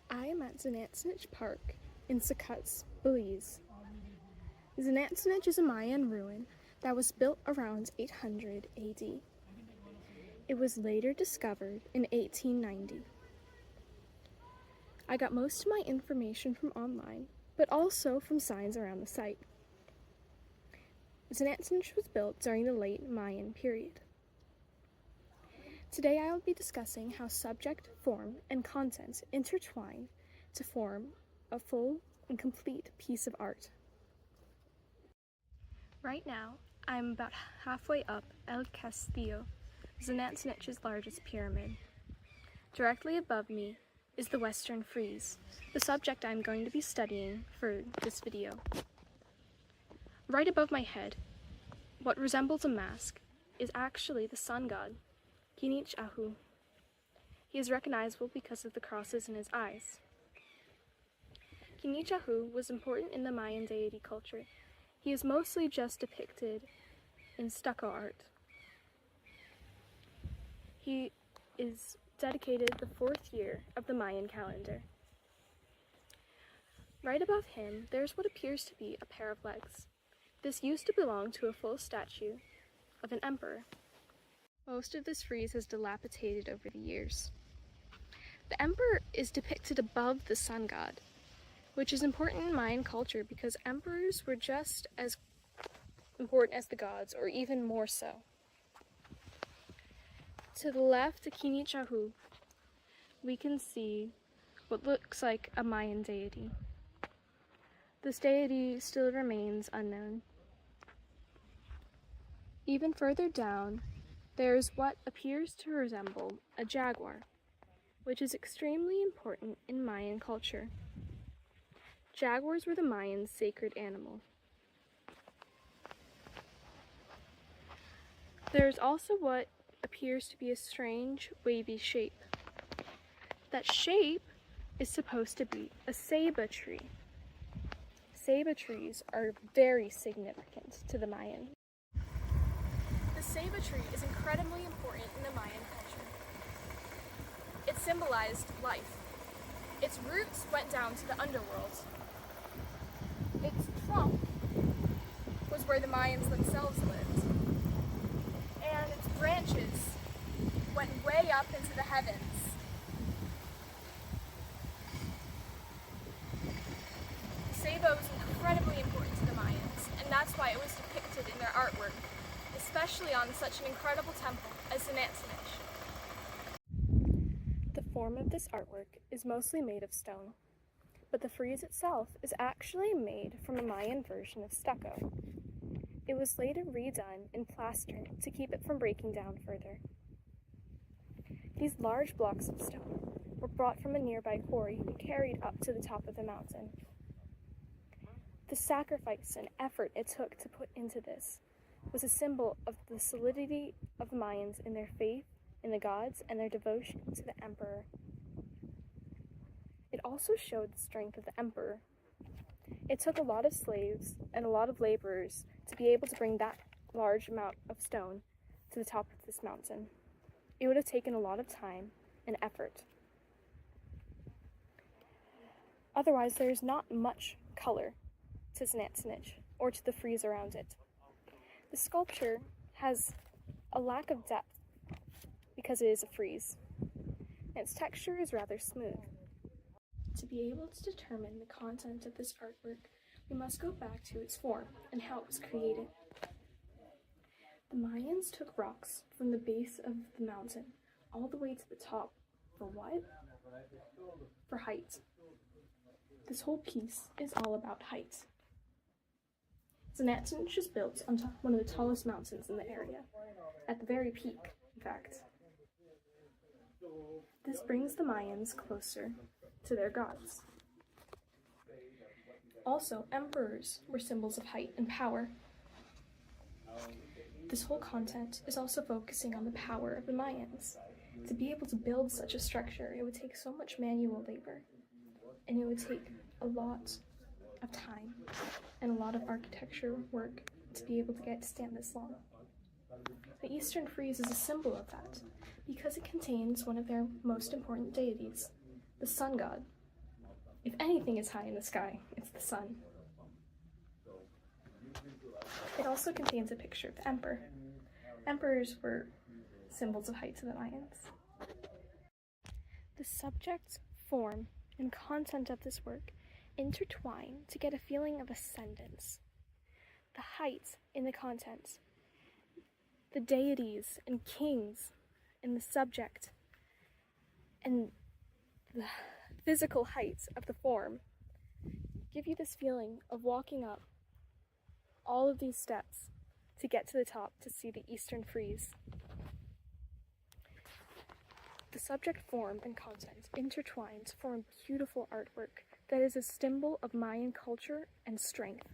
I am at Xunantunich Park in Stucco Frieze. Xunantunich is a Mayan ruin that was built around 800 AD. It was later discovered in 1890. I got most of my information from online, but also from signs around the site. Xunantunich was built during the late Mayan period. Today I will be discussing how subject, form, and content intertwine to form a full and complete piece of art. Right now, I'm about halfway up El Castillo, Xunantunich's largest pyramid. Directly above me is the Western Frieze, the subject I'm going to be studying for this video. Right above my head, what resembles a mask is actually the sun god, Xunantunich. He is recognizable because of the crosses in his eyes. Xunantunich was important in the Mayan deity culture. He is mostly just depicted in stucco art. He is dedicated the 4th year of the Mayan calendar. Right above him, there's what appears to be a pair of legs. This used to belong to a full statue of an emperor. Most of this frieze has dilapidated over the years. The emperor is depicted above the sun god, which is important in Mayan culture because emperors were just as important as the gods, or even more so. To the left of Xunantunich, we can see what looks like a Mayan deity. This deity still remains unknown. Even further down, there's what appears to resemble a jaguar, which is extremely important in Mayan culture. Jaguars were the Mayans' sacred animal. There's also what appears to be a strange, wavy shape. That shape is supposed to be a ceiba tree. Ceiba trees are very significant to the Mayan. The ceiba tree is incredibly important in the Mayan culture. It symbolized life. Its roots went down to the underworld. Its trunk was where the Mayans themselves lived. And its branches went way up into the heavens. Ceiba was incredibly important to the Mayans, and that's why it was depicted in their artwork, especially on such an incredible temple as Xunantunich. The form of this artwork is mostly made of stone, but the frieze itself is actually made from a Mayan version of stucco. It was later redone in plaster to keep it from breaking down further. These large blocks of stone were brought from a nearby quarry and carried up to the top of the mountain. The sacrifice and effort it took to put into this was a symbol of the solidity of the Mayans in their faith in the gods and their devotion to the emperor. It also showed the strength of the emperor. It took a lot of slaves and a lot of laborers to be able to bring that large amount of stone to the top of this mountain. It would have taken a lot of time and effort. Otherwise, there's not much color to Xunantunich or to the frieze around it. The sculpture has a lack of depth because it is a frieze, and its texture is rather smooth. To be able to determine the content of this artwork, we must go back to its form and how it was created. The Mayans took rocks from the base of the mountain all the way to the top. For what? For height. This whole piece is all about height. Xunantunich is built on top of one of the tallest mountains in the area, at the very peak, in fact. This brings the Mayans closer to their gods. Also, emperors were symbols of height and power. This whole content is also focusing on the power of the Mayans. To be able to build such a structure, it would take so much manual labor, and it would take a lot of time and a lot of architecture work to be able to get to stand this long. The Eastern Frieze is a symbol of that, because it contains one of their most important deities, the sun god, If anything is high in the sky, it's the sun. It also contains a picture of the emperor. Emperors were symbols of height to the Mayans. The subject, form, and content of this work intertwine to get a feeling of ascendance. The height in the content, the deities and kings in the subject, and the physical height of the form give you this feeling of walking up all of these steps to get to the top to see the Eastern Frieze. The subject, form, and content intertwine to form beautiful artwork that is a symbol of Mayan culture and strength.